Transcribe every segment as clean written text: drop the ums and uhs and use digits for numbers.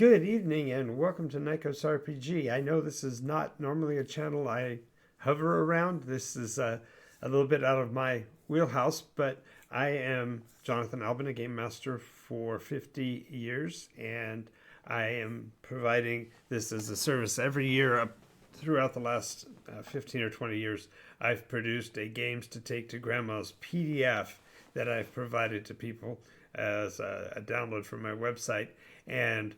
Good evening and welcome to NycosRPG. I know this is not normally a channel I hover around. This is a little bit out of my wheelhouse, but I am Jonathan Albin, a game master for 50 years, and I am providing this as a service every year up throughout the last 15 or 20 years. I've produced a Games to Take to Grandma's PDF that I've provided to people as a download from my website, and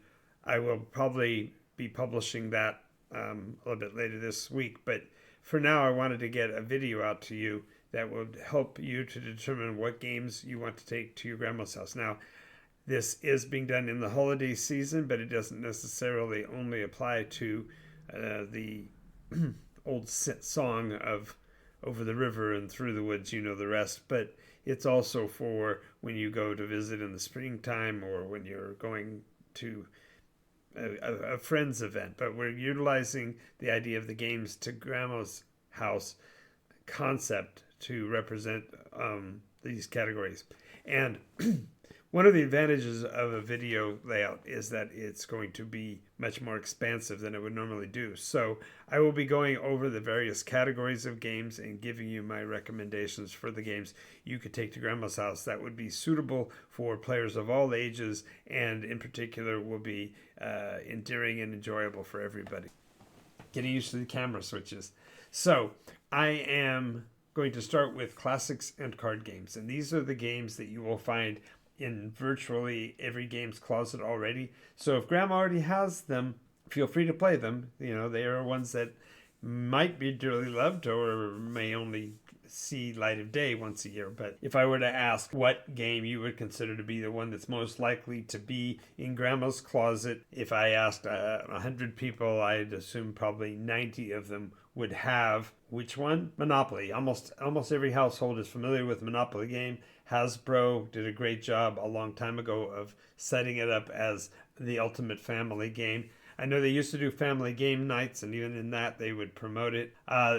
I will probably be publishing that a little bit later this week. But for now, I wanted to get a video out to you that would help you to determine what games you want to take to your grandma's house. Now, this is being done in the holiday season, but it doesn't necessarily only apply to the old song of over the river and through the woods, you know the rest. But it's also for when you go to visit in the springtime or when you're going to a friend's event. But we're utilizing the idea of the Games to Grandma's House concept to represent these categories. And one of the advantages of a video layout is that it's going to be much more expansive than it would normally do. So I will be going over the various categories of games and giving you my recommendations for the games you could take to Grandma's house that would be suitable for players of all ages, and in particular will be endearing and enjoyable for everybody. Getting used to the camera switches. So I am going to start with classics and card games, and these are the games that you will find in virtually every games closet already. So if Grandma already has them, feel free to play them. You know, they are ones that might be dearly loved or may only see light of day once a year. But if I were to ask what game you would consider to be the one that's most likely to be in Grandma's closet, if I asked 100 people, I'd assume probably 90 of them would have which one? Monopoly. Almost every household is familiar with the Monopoly game. Hasbro did a great job a long time ago of setting it up as the ultimate family game. I know they used to do family game nights, and even in that they would promote it.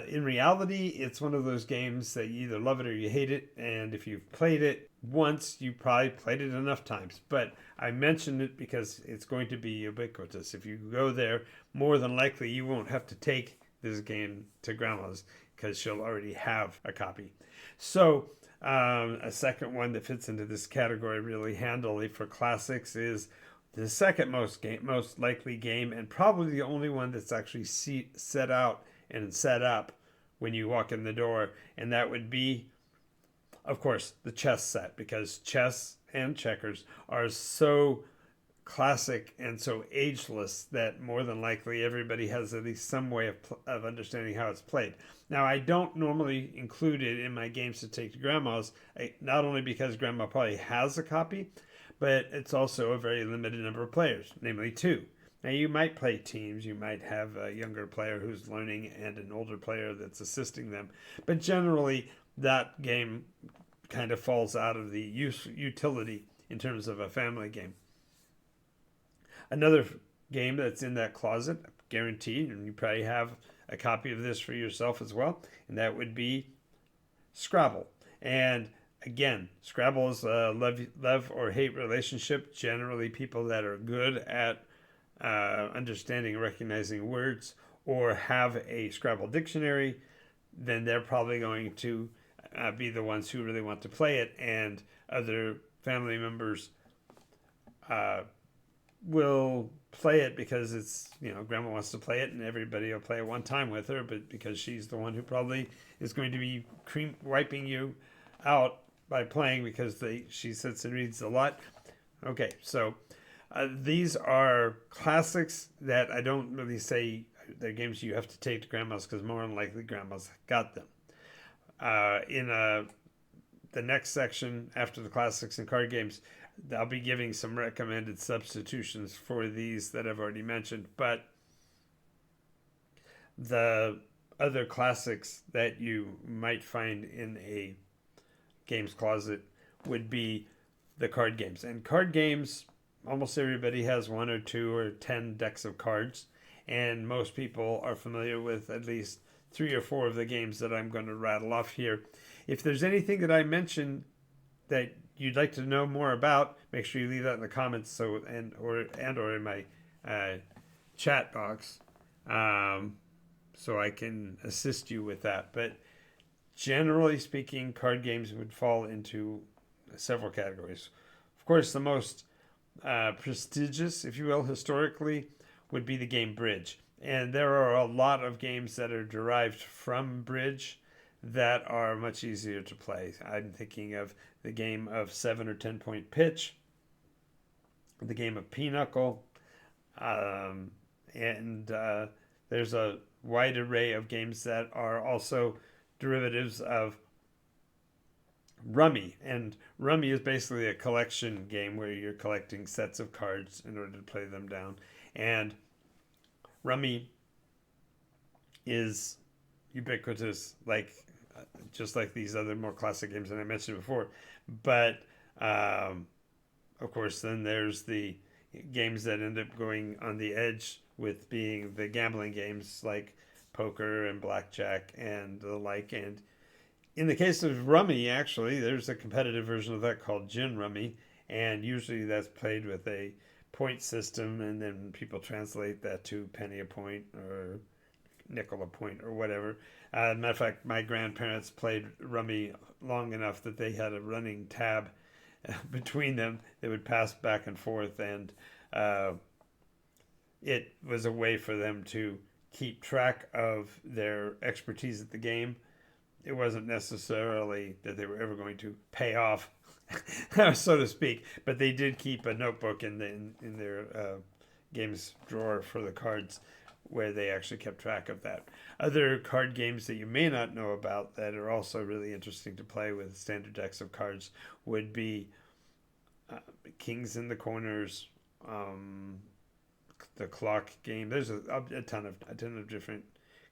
In reality, it's one of those games that you either love it or you hate it, and if you've played it once, you probably played it enough times. But I mentioned it because it's going to be ubiquitous. If you go there, more than likely you won't have to take this game to Grandma's because she'll already have a copy. So a second one that fits into this category really handily for classics is the second most likely game, and probably the only one that's actually set out and set up when you walk in the door, and that would be, of course, the chess set, because chess and checkers are so classic and so ageless that more than likely everybody has at least some way of understanding how it's played. Now, I don't normally include it in my Games to Take to Grandma's, not only because Grandma probably has a copy, but it's also a very limited number of players, namely 2. Now, you might play teams. You might have a younger player who's learning and an older player that's assisting them. But generally, that game kind of falls out of the utility in terms of a family game. Another game that's in that closet, guaranteed, and you probably have a copy of this for yourself as well, and that would be Scrabble. And again, Scrabble is a love or hate relationship. Generally, people that are good at understanding and recognizing words or have a Scrabble dictionary, then they're probably going to be the ones who really want to play it, and other family members will play it because it's, Grandma wants to play it and everybody will play it one time with her, but because she's the one who probably is going to be wiping you out by playing because she sits and reads a lot. Okay, so these are classics that I don't really say they're games you have to take to Grandma's, because more than likely Grandma's got them. In the next section after the classics and card games, I'll be giving some recommended substitutions for these that I've already mentioned, but the other classics that you might find in a games closet would be the card games. And card games, almost everybody has 1 or 2 or 10 decks of cards, and most people are familiar with at least 3 or 4 of the games that I'm going to rattle off here. If there's anything that I mentioned that you'd like to know more about, make sure you leave that in the comments or in my chat box, so I can assist you with that. But generally speaking, card games would fall into several categories. Of course, the most prestigious, if you will, historically, would be the game Bridge. And there are a lot of games that are derived from Bridge that are much easier to play. I'm thinking of the game of 7 or 10 point pitch, the game of Pinochle, and there's a wide array of games that are also derivatives of Rummy. And Rummy is basically a collection game where you're collecting sets of cards in order to play them down. And Rummy is ubiquitous, just like these other more classic games that I mentioned before. But of course, then there's the games that end up going on the edge with being the gambling games like poker and blackjack and the like. And in the case of Rummy, actually, there's a competitive version of that called Gin Rummy, and usually that's played with a point system, and then people translate that to penny a point or nickel a point or whatever. Matter of fact, my grandparents played Rummy long enough that they had a running tab between them that would pass back and forth, and it was a way for them to keep track of their expertise at the game. It wasn't necessarily that they were ever going to pay off, so to speak, but they did keep a notebook in their games drawer for the cards where they actually kept track of that. Other card games that you may not know about that are also really interesting to play with standard decks of cards would be Kings in the Corners, the clock game. There's a ton of different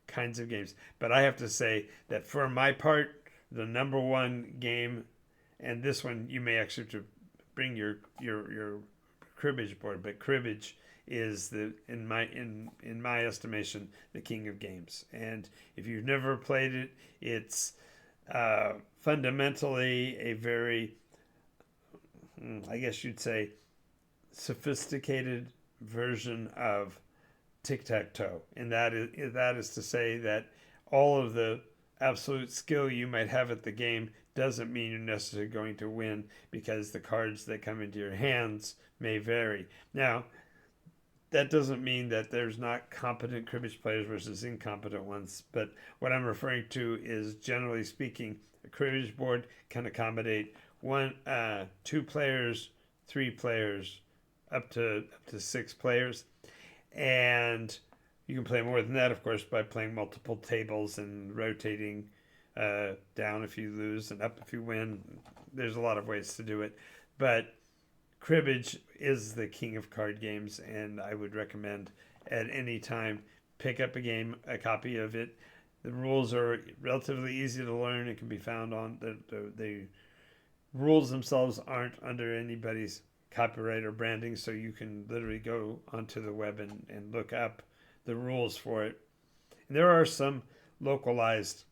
kinds of games, but I have to say that for my part, the number one game, and this one you may actually have to bring your cribbage board, but cribbage is in my estimation the king of games. And if you've never played it, it's fundamentally a very, I guess you'd say, sophisticated version of tic-tac-toe, and that is to say that all of the absolute skill you might have at the game doesn't mean you're necessarily going to win, because the cards that come into your hands may vary. Now, that doesn't mean that there's not competent cribbage players versus incompetent ones, but what I'm referring to is, generally speaking, a cribbage board can accommodate 2 players, 3 players, up to 6 players. And you can play more than that, of course, by playing multiple tables and rotating down if you lose and up if you win. There's a lot of ways to do it. But cribbage is the king of card games, and I would recommend at any time pick up a copy of it. The rules are relatively easy to learn. It can be found on the rules themselves aren't under anybody's copyright or branding, so you can literally go onto the web and look up the rules for it. And there are some localized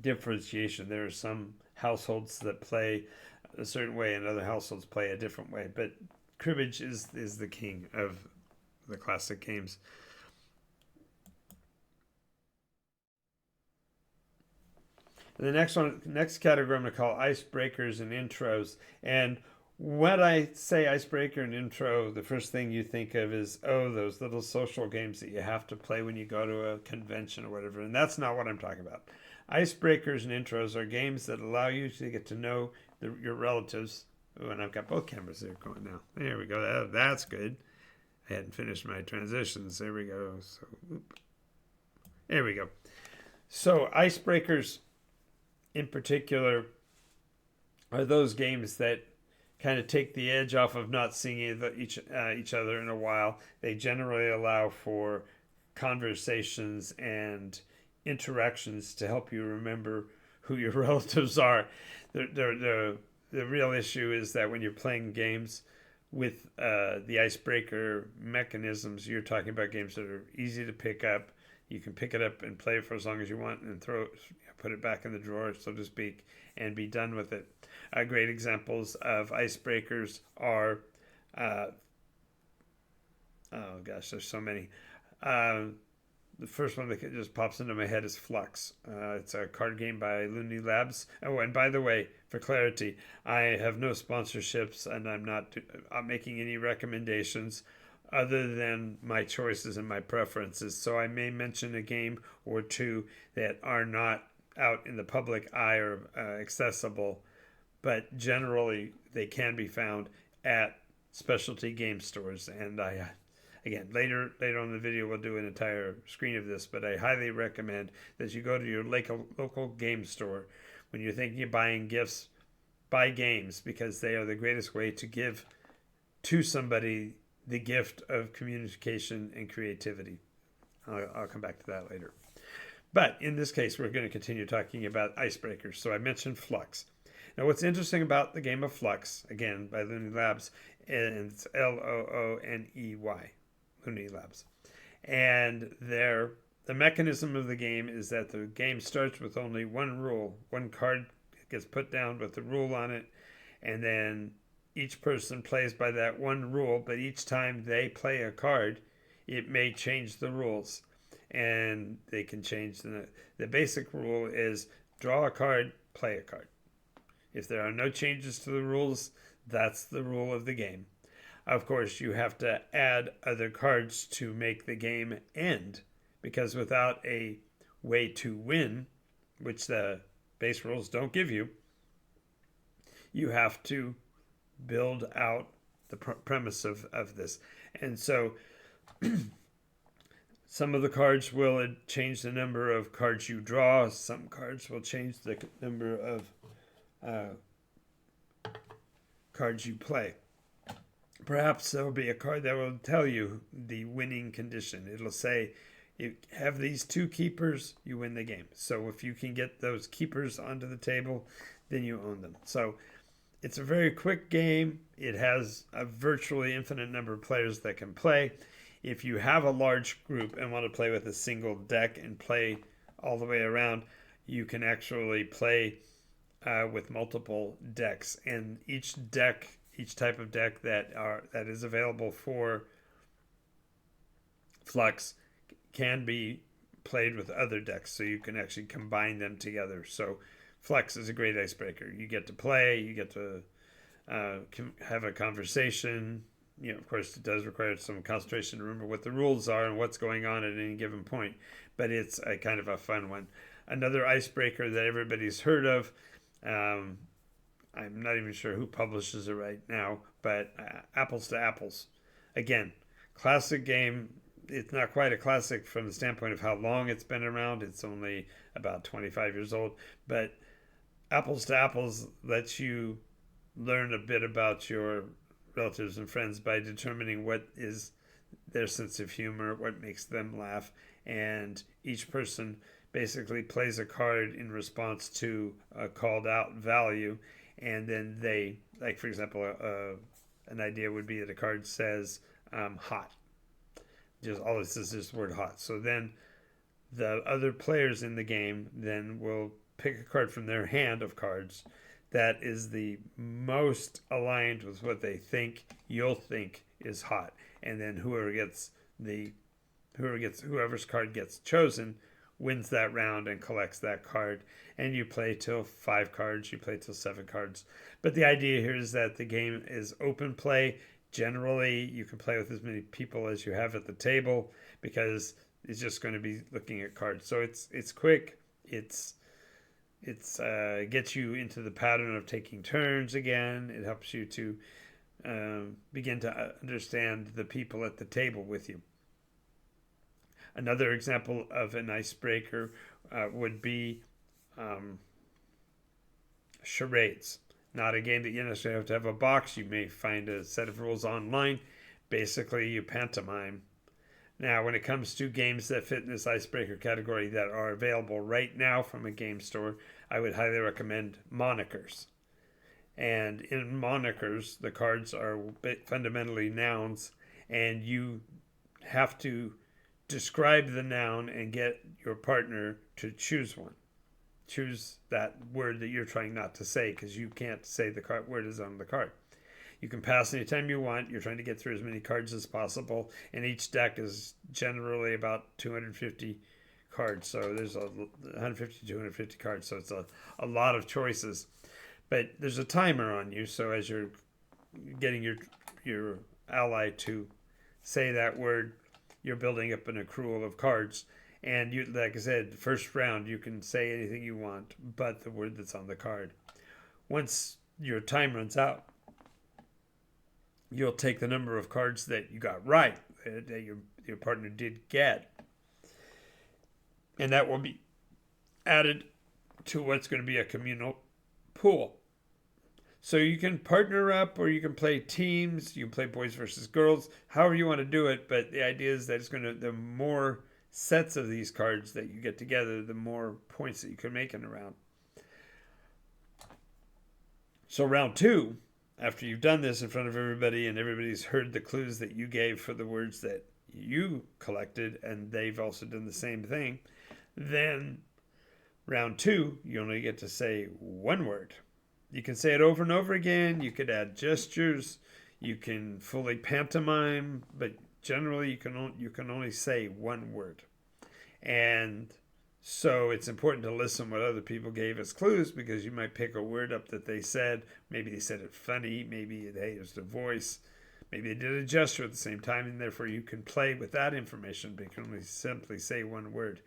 differentiation. There are some households that play a certain way and other households play a different way, but cribbage is the king of the classic games. The next category I'm going to call icebreakers and intros. And when I say icebreaker and intro, the first thing you think of is, those little social games that you have to play when you go to a convention or whatever. And that's not what I'm talking about. Icebreakers and intros are games that allow you to get to know your relatives. Oh, and I've got both cameras there going now. There we go. That's good. I hadn't finished my transitions. There we go. There we go. So icebreakers in particular are those games that kind of take the edge off of not seeing each other in a while. They generally allow for conversations and interactions to help you remember who your relatives are. The real issue is that when you're playing games with the icebreaker mechanisms, you're talking about games that are easy to pick up. You can pick it up and play for as long as you want and put it back in the drawer, so to speak, and be done with it. Great examples of icebreakers are Oh gosh, there's so many. Uh, the first one that just pops into my head is Flux. It's a card game by Looney Labs. Oh, and by the way, for clarity, I have no sponsorships and I'm making any recommendations other than my choices and my preferences. So I may mention a game or two that are not out in the public eye or accessible, but generally they can be found at specialty game stores. And again, later on in the video we'll do an entire screen of this, but I highly recommend that you go to your local game store when you're thinking of buying gifts. Buy games, because they are the greatest way to give to somebody the gift of communication and creativity. I'll come back to that later. But in this case, we're going to continue talking about icebreakers. So I mentioned Flux. Now, what's interesting about the game of Flux, again, by Looney Labs, and it's Looney, Looney Labs. And the mechanism of the game is that the game starts with only one rule. One card gets put down with the rule on it, and then each person plays by that one rule, but each time they play a card, it may change the rules. And they can change the basic rule is draw a card, play a card. If there are no changes to the rules, that's the rule of the game. Of course, you have to add other cards to make the game end, because without a way to win, which the base rules don't give you, you have to build out the premise of this. And so some of the cards will change the number of cards you draw. Some cards will change the number of cards you play. Perhaps there will be a card that will tell you the winning condition. It'll say, you have these two keepers, you win the game. So if you can get those keepers onto the table, then you own them. So it's a very quick game. It has a virtually infinite number of players that can play. If you have a large group and want to play with a single deck and play all the way around, you can actually play with multiple decks. And each type of deck that is available for Flux can be played with other decks, so you can actually combine them together. So Flux is a great icebreaker. You get to play, you get to have a conversation. Of course, it does require some concentration to remember what the rules are and what's going on at any given point, but it's a kind of a fun one. Another icebreaker that everybody's heard of, I'm not even sure who publishes it right now, but Apples to Apples. Again, classic game. It's not quite a classic from the standpoint of how long it's been around. It's only about 25 years old, but Apples to Apples lets you learn a bit about your relatives and friends by determining what is their sense of humor, what makes them laugh, and each person basically plays a card in response to a called out value, and then they, like for example, an idea would be that a card says hot. Just all this is just the word hot. So then the other players in the game then will pick a card from their hand of cards that is the most aligned with what they think you'll think is hot, and then whoever's card gets chosen wins that round and collects that card. And you play till 5 cards, you play till 7 cards. But the idea here is that the game is open play. Generally, you can play with as many people as you have at the table, because it's just going to be looking at cards. So it's quick. It's gets you into the pattern of taking turns again. It helps you to begin to understand the people at the table with you. Another example of an icebreaker would be charades. Not a game that you necessarily have to have a box. You may find a set of rules online. Basically, you pantomime. Now, when it comes to games that fit in this icebreaker category that are available right now from a game store, I would highly recommend Monikers. And in Monikers, the cards are fundamentally nouns, and you have to describe the noun and get your partner to choose one. Choose that word that you're trying not to say, because you can't say the word is on the card. You can pass anytime you want. You're trying to get through as many cards as possible, and each deck is generally about 250 cards. So there's 150 to 250 cards. So it's a lot of choices. But there's a timer on you. So as you're getting your ally to say that word, you're building up an accrual of cards. And you, like I said, first round, you can say anything you want but the word that's on the card. Once your time runs out, you'll take the number of cards that you got right, that your partner did get, and that will be added to what's going to be a communal pool. So you can partner up, or you can play teams. You can play boys versus girls, however you want to do it. But the idea is that the more sets of these cards that you get together, the more points that you can make in a round. So round 2, after you've done this in front of everybody and everybody's heard the clues that you gave for the words that you collected, and they've also done the same thing, then round 2, you only get to say one word. You can say it over and over again. You could add gestures. You can fully pantomime, but generally you can only say one word. And so it's important to listen what other people gave as clues, because you might pick a word up that they said. Maybe they said it funny. Maybe they used a voice. Maybe they did a gesture at the same time, and therefore you can play with that information, but you can only simply say one word.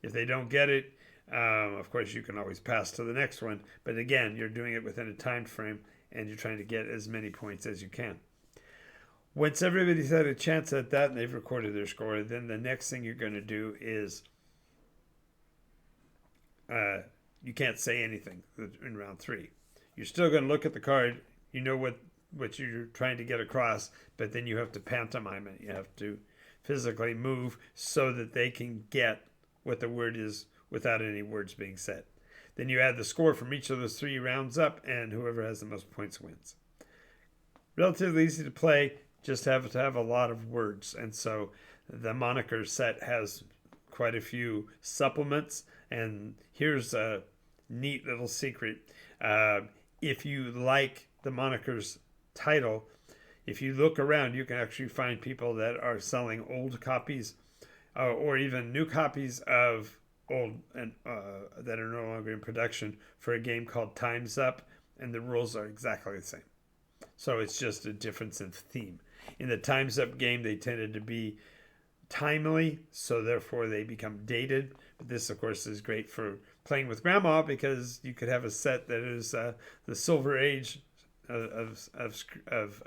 If they don't get it, of course, you can always pass to the next one. But again, you're doing it within a time frame, and you're trying to get as many points as you can. Once everybody's had a chance at that and they've recorded their score, then the next thing you're going to do is you can't say anything in round 3. You're still going to look at the card. You know what you're trying to get across, but then you have to pantomime it. You have to physically move so that they can get what the word is without any words being said. Then you add the score from each of those 3 rounds up, and whoever has the most points wins. Relatively easy to play, just have to have a lot of words. And so the Moniker set has quite a few supplements, and here's a neat little secret. If you like the Moniker's title, if you look around, you can actually find people that are selling old copies or even new copies of old and that are no longer in production for a game called Time's Up, and the rules are exactly the same. So it's just a difference in theme. In the Time's Up game, they tended to be timely, so therefore they become dated. But this, of course, is great for playing with grandma, because you could have a set that is the Silver Age of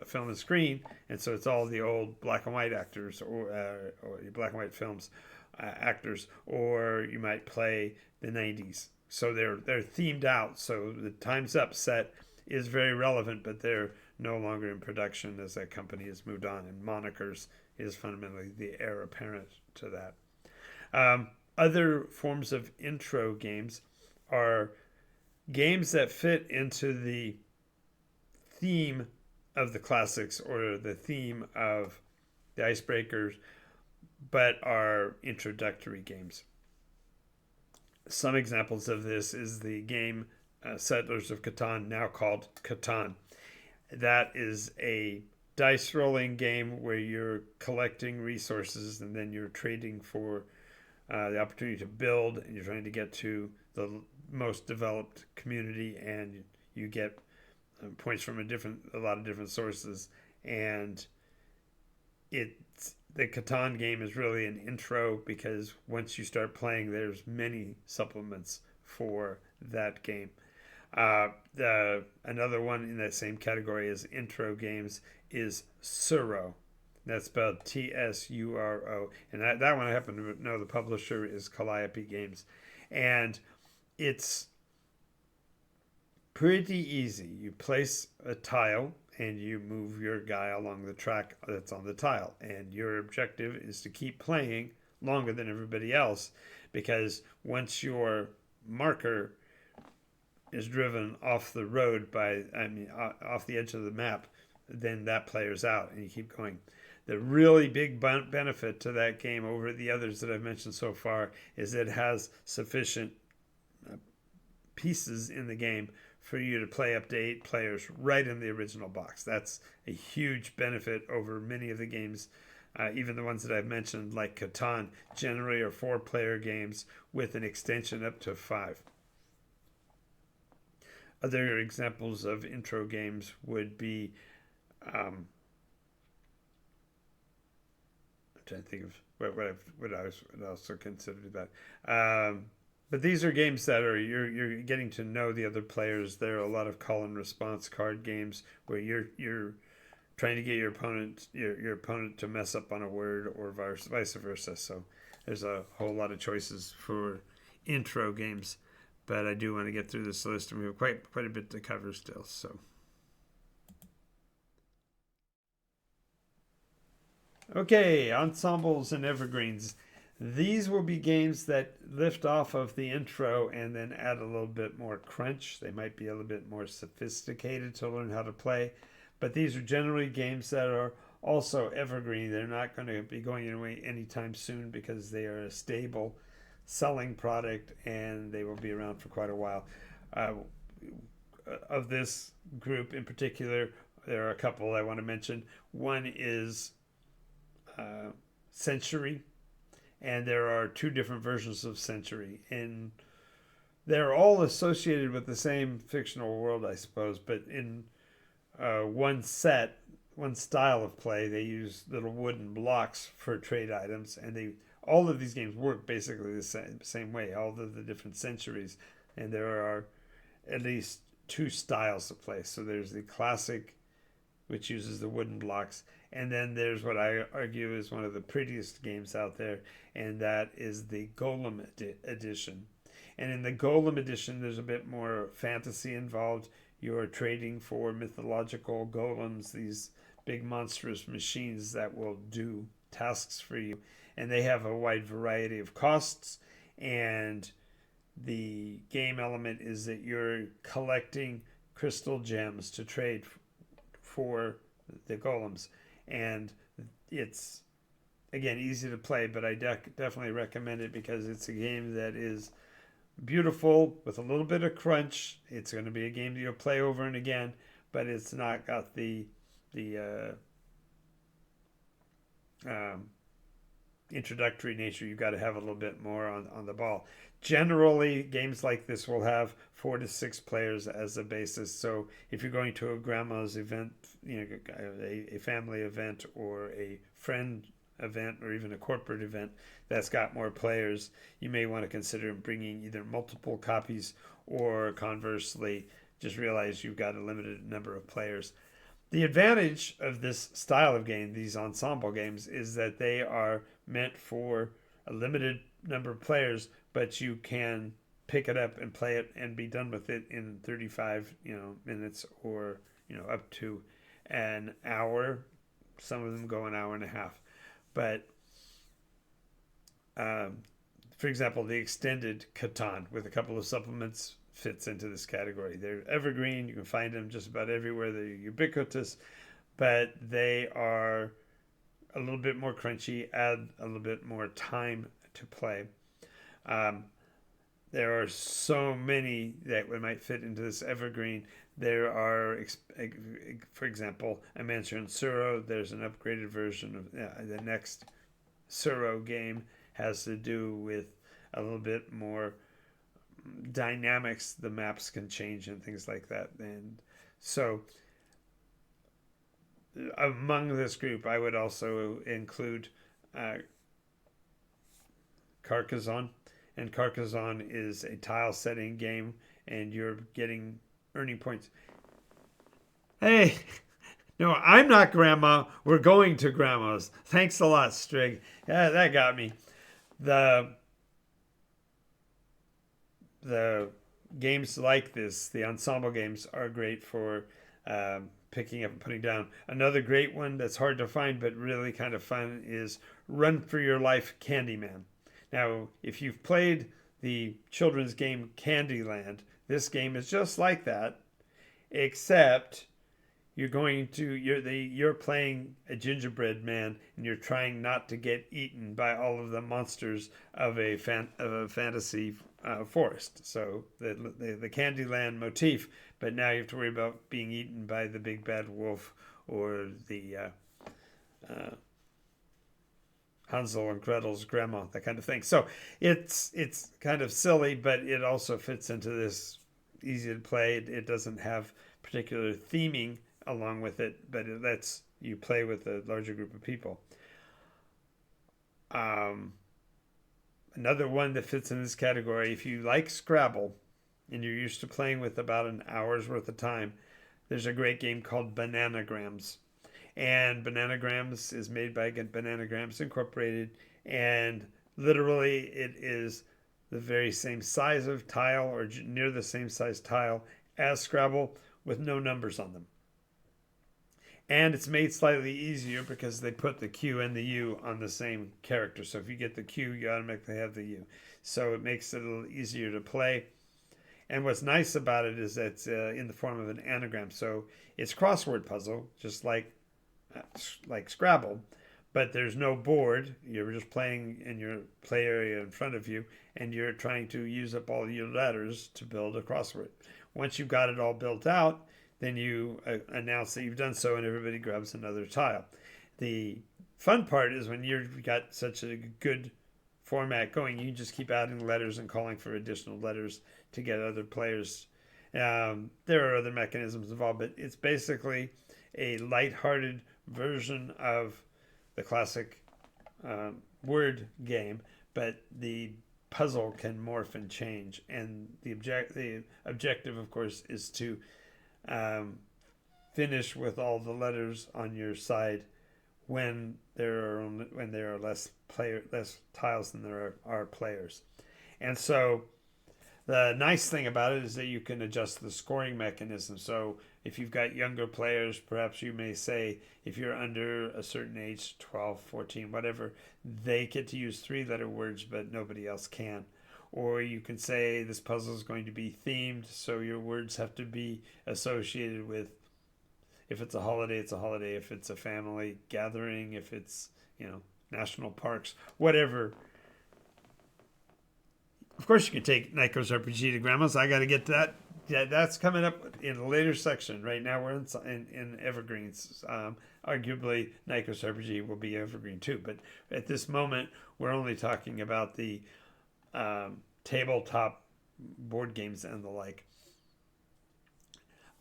film and screen, and so it's all the old black and white actors or black and white films actors, or you might play the 90s. So they're themed out. So the Time's Up set is very relevant, but they're no longer in production as that company has moved on, and Monikers is fundamentally the heir apparent to that. Other forms of intro games are games that fit into the theme of the classics or the theme of the icebreakers, but are introductory games. Some examples of this is the game Settlers of Catan, now called Catan. That is a dice rolling game where you're collecting resources and then you're trading for the opportunity to build, and you're trying to get to the most developed community, and you get points from a lot of different sources. And the Catan game is really an intro, because once you start playing, there's many supplements for that game. Another one in that same category as intro games is Tsuro. That's spelled Tsuro. And that one I happen to know the publisher is Calliope Games. And it's pretty easy. You place a tile and you move your guy along the track that's on the tile. And your objective is to keep playing longer than everybody else, because once your marker is driven off the road off the edge of the map, then that player's out and you keep going. The really big benefit to that game over the others that I've mentioned so far is it has sufficient pieces in the game for you to play up to 8 players right in the original box. That's a huge benefit over many of the games, even the ones that I've mentioned, like Catan, generally are 4-player games with an extension up to 5. Other examples of intro games would be, I'm trying to think of what I would also consider that. But these are games that are you're getting to know the other players. There are a lot of call and response card games where you're trying to get your opponent to mess up on a word, or vice versa. So there's a whole lot of choices for intro games. But I do want to get through this list, and we have quite a bit to cover still. So, okay, ensembles and evergreens. These will be games that lift off of the intro and then add a little bit more crunch. They might be a little bit more sophisticated to learn how to play, but these are generally games that are also evergreen. They're not going to be going away anytime soon because they are a stable selling product and they will be around for quite a while. Of this group in particular, there are a couple I want to mention. One is Century, and there are 2 different versions of Century, and they're all associated with the same fictional world, I suppose, but in one style of play, they use little wooden blocks for trade items, and all of these games work basically the same way, all of the different centuries, and there are at least 2 styles of play. So there's the classic, which uses the wooden blocks, and then there's what I argue is one of the prettiest games out there, and that is the Golem Edition. And in the Golem Edition, there's a bit more fantasy involved. You're trading for mythological golems, these big monstrous machines that will do tasks for you. And they have a wide variety of costs, and the game element is that you're collecting crystal gems to trade for the golems. And it's, again, easy to play, but I definitely recommend it because it's a game that is beautiful with a little bit of crunch. It's going to be a game that you'll play over and again, but it's not got the introductory nature. You've got to have a little bit more on the ball. Generally, games like this will have 4 to 6 players as a basis. So if you're going to a grandma's event, a family event or a friend event or even a corporate event that's got more players, you may want to consider bringing either multiple copies or conversely just realize you've got a limited number of players. The advantage of this style of game, these ensemble games, is that they are meant for a limited number of players, but you can pick it up and play it and be done with it in 35 minutes or up to an hour. Some of them go an hour and a half. But for example, the extended Catan with a couple of supplements fits into this category. They're evergreen. You can find them just about everywhere. They're ubiquitous, but they are a little bit more crunchy, add a little bit more time to play. There are so many that might fit into this evergreen. There are, for example, I mentioned Suro. There's an upgraded version of the next Suro game has to do with a little bit more dynamics. The maps can change and things like that. And so among this group, I would also include Carcassone. And Carcassone is a tile setting game, and you're getting earning points. Hey, no, I'm not grandma. We're going to grandma's. Thanks a lot, Strig. Yeah, that got me. The games like this, the ensemble games, are great for picking up and putting down. Another great one that's hard to find but really kind of fun is Run for Your Life Candyman. Now, if you've played the children's game Candyland, this game is just like that, except you're playing a gingerbread man, and you're trying not to get eaten by all of the monsters of a fantasy forest. So the Candyland motif, but now you have to worry about being eaten by the big bad wolf or the Hansel and Gretel's grandma, that kind of thing. So it's kind of silly, but it also fits into this easy to play. It doesn't have particular theming along with it, but it lets you play with a larger group of people. Another one that fits in this category, if you like Scrabble and you're used to playing with about an hour's worth of time, there's a great game called Bananagrams. And Bananagrams is made by Bananagrams Incorporated, and literally it is the very same size of tile or near the same size tile as Scrabble with no numbers on them. And it's made slightly easier because they put the Q and the U on the same character. So if you get the Q, you automatically have the U. So it makes it a little easier to play. And what's nice about it is that it's in the form of an anagram. So it's crossword puzzle, just like Scrabble, but there's no board. You're just playing in your play area in front of you, and you're trying to use up all your letters to build a crossword. Once you've got it all built out, then you announce that you've done so, and everybody grabs another tile. The fun part is when you've got such a good format going, you just keep adding letters and calling for additional letters to get other players. There are other mechanisms involved, but it's basically a lighthearted version of the classic word game, but the puzzle can morph and change. And the objective, of course, is to finish with all the letters on your side when there are less tiles than there are players. And so the nice thing about it is that you can adjust the scoring mechanism. So if you've got younger players, perhaps you may say if you're under a certain age, 12, 14, whatever, they get to use 3-letter words, but nobody else can. Or you can say this puzzle is going to be themed, so your words have to be associated with, if it's a holiday, it's a holiday. If it's a family gathering, if it's, national parks, whatever. Of course, you can take NycosRPG to grandma's. I got to get to that. Yeah, that's coming up in a later section. Right now, we're in Evergreens. Arguably, NycosRPG will be Evergreen too. But at this moment, we're only talking about the tabletop board games and the like.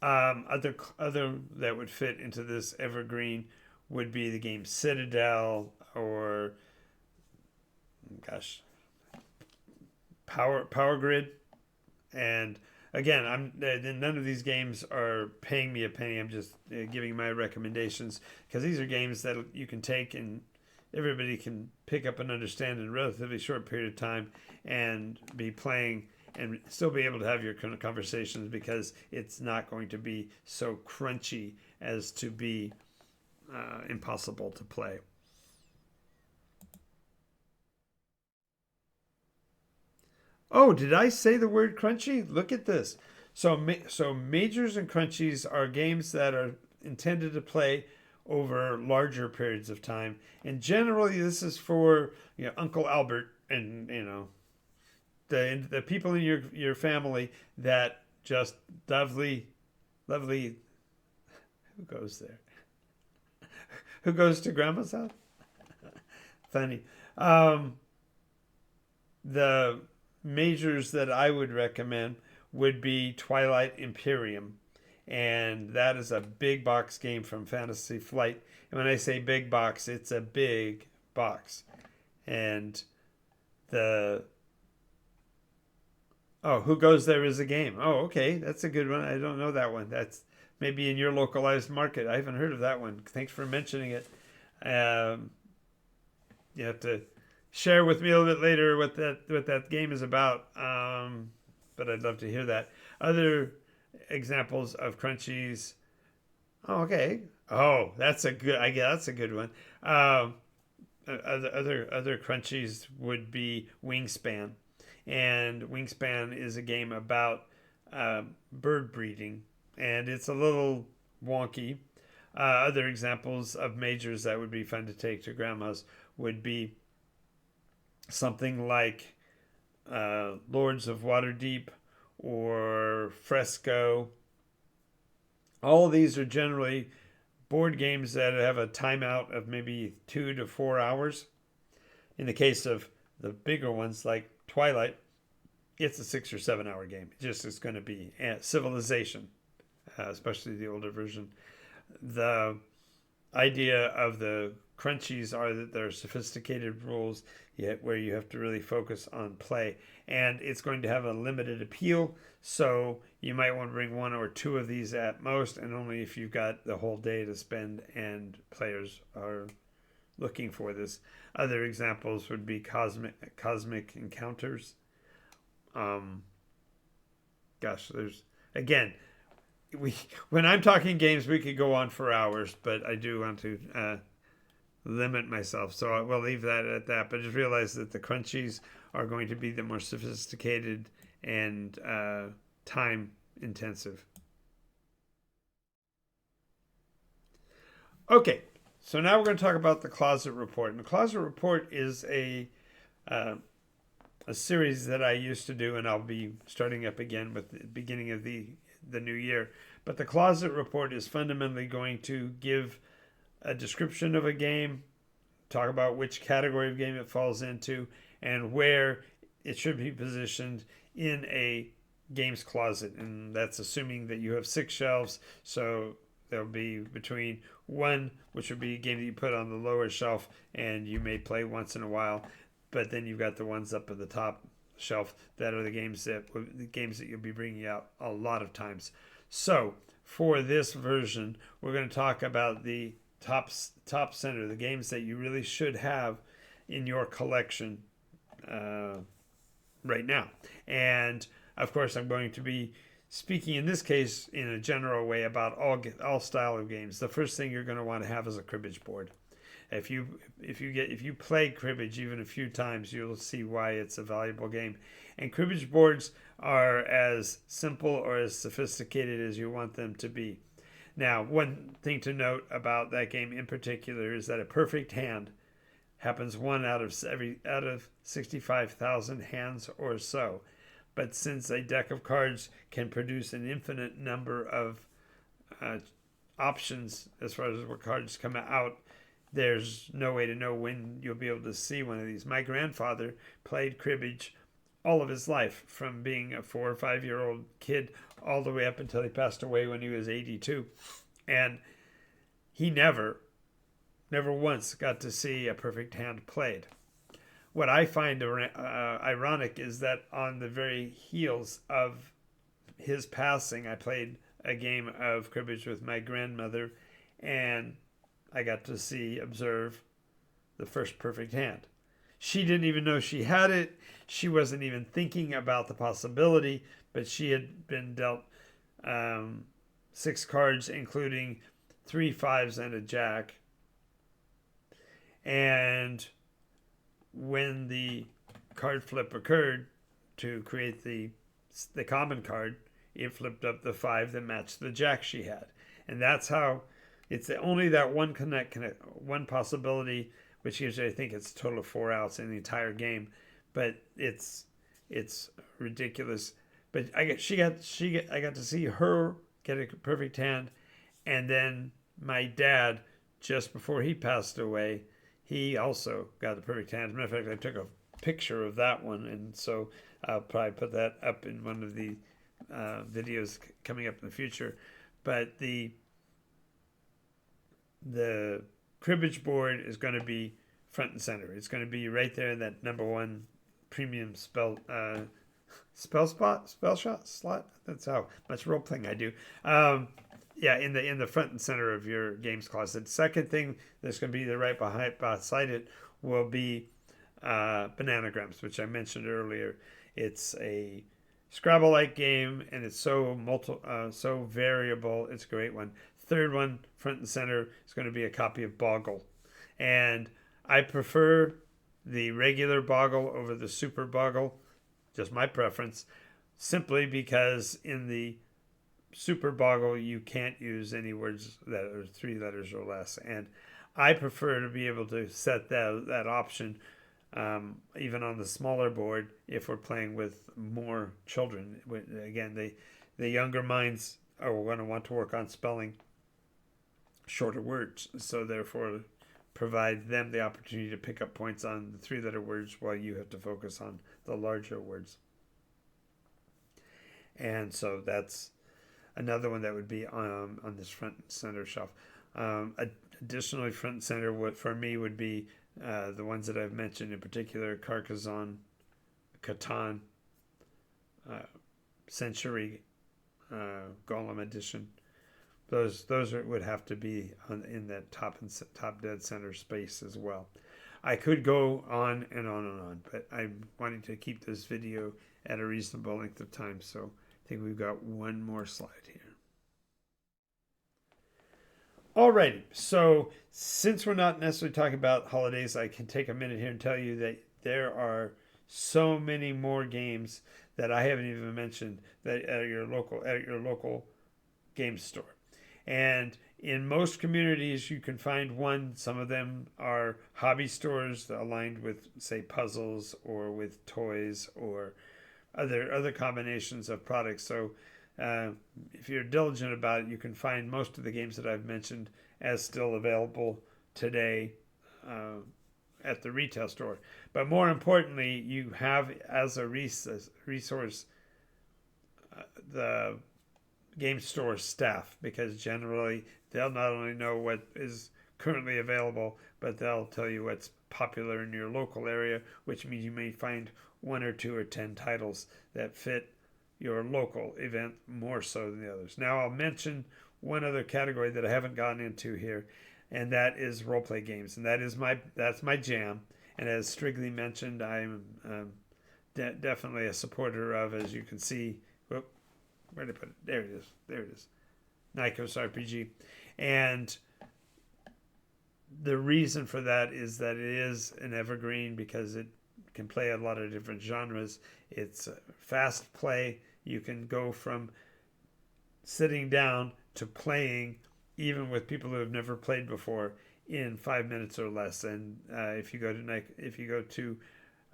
Other that would fit into this Evergreen would be the game Citadel or, Power Grid. And again, none of these games are paying me a penny. I'm just giving my recommendations because these are games that you can take and everybody can pick up and understand in a relatively short period of time and be playing and still be able to have your conversations because it's not going to be so crunchy as to be impossible to play. Oh, did I say the word crunchy? Look at this. So majors and crunchies are games that are intended to play over larger periods of time, and generally this is for Uncle Albert and the people in your family that just lovely. Who goes there? Who goes to grandma's house? Funny. The majors that I would recommend would be Twilight Imperium, and that is a big box game from Fantasy Flight. And when I say big box, it's a big box. And Who Goes There is a game. Oh, okay, that's a good one. I don't know that one. That's maybe in your localized market. I haven't heard of that one. Thanks for mentioning it. You have to share with me a little bit later what that game is about. But I'd love to hear that. Other examples of crunchies. Oh, okay. Oh, that's a good one. Other crunchies would be Wingspan, and Wingspan is a game about bird breeding, and it's a little wonky. Other examples of majors that would be fun to take to grandma's would be something like Lords of Waterdeep or Fresco. All of these are generally board games that have a timeout of maybe 2 to 4 hours. In the case of the bigger ones like Twilight, it's a 6 or 7 hour game. It just is going to be Civilization, especially the older version. The idea of the crunchies are that they're sophisticated rules where you have to really focus on play, and it's going to have a limited appeal, so you might want to bring 1 or 2 of these at most, and only if you've got the whole day to spend and players are looking for this. Other examples would be cosmic encounters. There's again, when I'm talking games, we could go on for hours, but I do want to limit myself, so I will leave that at that. But just realize that the crunchies are going to be the more sophisticated and time intensive. Okay, so now we're going to talk about the Closet Report. And the Closet Report is a series that I used to do, and I'll be starting up again with the beginning of the new year. But the Closet Report is fundamentally going to give a description of a game, talk about which category of game it falls into, and where it should be positioned in a games closet. And that's assuming that you have 6 shelves, so there'll be between 1, which would be a game that you put on the lower shelf and you may play once in a while, but then you've got the ones up at the top shelf that are the games that you'll be bringing out a lot of times. So for this version, we're going to talk about the top center, the games that you really should have in your collection right now. And of course, I'm going to be speaking in this case in a general way about all style of games. The first thing you're going to want to have is a cribbage board. If you play cribbage even a few times, you'll see why it's a valuable game. And cribbage boards are as simple or as sophisticated as you want them to be. Now, one thing to note about that game in particular is that a perfect hand happens 1 out of 65,000 hands or so. But since a deck of cards can produce an infinite number of options as far as what cards come out, there's no way to know when you'll be able to see one of these. My grandfather played cribbage all of his life, from being a 4 or 5 year old kid all the way up until he passed away when he was 82. And he never once got to see a perfect hand played. What I find ironic is that on the very heels of his passing, I played a game of cribbage with my grandmother, and I got to observe the first perfect hand. She didn't even know she had it. She wasn't even thinking about the possibility, but she had been dealt 6 cards, including 3 5s and a jack. And when the card flip occurred to create the common card, it flipped up the 5 that matched the jack she had. And that's how it's only that one one possibility, which usually I think it's a total of 4 outs in the entire game, but it's ridiculous. But I got to see her get a perfect hand, and then my dad, just before he passed away, he also got the perfect hand. As a matter of fact, I took a picture of that one, and so I'll probably put that up in one of the videos coming up in the future. But the cribbage board is going to be front and center. It's going to be right there in that #1 premium spell slot. That's how much role playing I do. In the front and center of your games closet. Second thing that's going to be right beside it will be Bananagrams, which I mentioned earlier. It's a Scrabble-like game, and it's so variable. It's a great one. Third one, front and center, is going to be a copy of Boggle. And I prefer the regular Boggle over the Super Boggle, just my preference, simply because in the super boggle, you can't use any words that are 3 letters or less. And I prefer to be able to set that option even on the smaller board if we're playing with more children. Again, the younger minds are going to want to work on spelling shorter words, so therefore provide them the opportunity to pick up points on the 3-letter words while you have to focus on the larger words. And so that's another one that would be on this front and center shelf. Additionally, front and center for me would be the ones that I've mentioned in particular: Carcassone, Catan, Century, Golem Edition. Those would have to be in that top dead center space as well. I could go on and on and on, but I'm wanting to keep this video at a reasonable length of time, so I think we've got one more slide here. Alrighty, so since we're not necessarily talking about holidays, I can take a minute here and tell you that there are so many more games that I haven't even mentioned that at your local game store. And in most communities, you can find one. Some of them are hobby stores aligned with, say, puzzles or with toys or other combinations of products. So if you're diligent about it, you can find most of the games that I've mentioned as still available today at the retail store. But more importantly, you have as a resource the game store staff, because generally they'll not only know what is currently available, but they'll tell you what's popular in your local area, which means you may find 1 or 2 or 10 titles that fit your local event more so than the others. Now I'll mention one other category that I haven't gotten into here, and that is role-play games, and that's my jam. And as Strigley mentioned, I'm definitely a supporter of, as you can see. Whoop, where did I put it? There it is. NycosRPG. And the reason for that is that it is an evergreen because it can play a lot of different genres. It's fast play. You can go from sitting down to playing, even with people who have never played before, in 5 minutes or less. And if you go to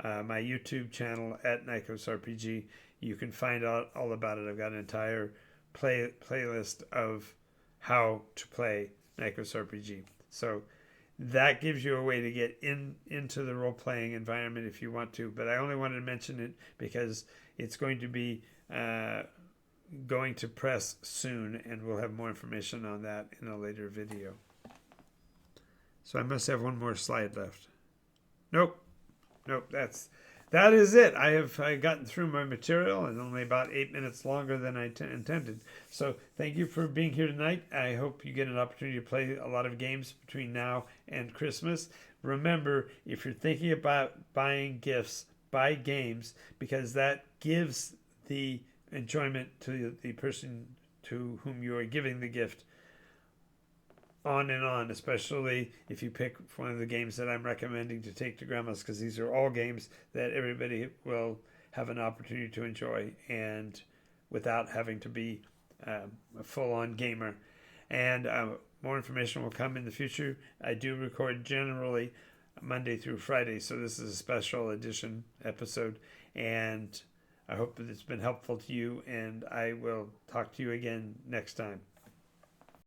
my YouTube channel at NycosRPG, you can find out all about it. I've got an entire playlist of how to play NycosRPG. So that gives you a way to get into the role-playing environment if you want to. But I only wanted to mention it because it's going to be going to press soon, and we'll have more information on that in a later video. So I must have one more slide left. Nope, that is it. I have gotten through my material, and only about 8 minutes longer than I intended. So thank you for being here tonight. I hope you get an opportunity to play a lot of games between now and Christmas. Remember, if you're thinking about buying gifts, buy games, because that gives the enjoyment to the person to whom you are giving the gift on and on, especially if you pick one of the games that I'm recommending to take to grandma's, because these are all games that everybody will have an opportunity to enjoy, and without having to be a full-on gamer. And more information will come in the future. I do record generally Monday through Friday, so this is a special edition episode, and I hope that it's been helpful to you, and I will talk to you again next time.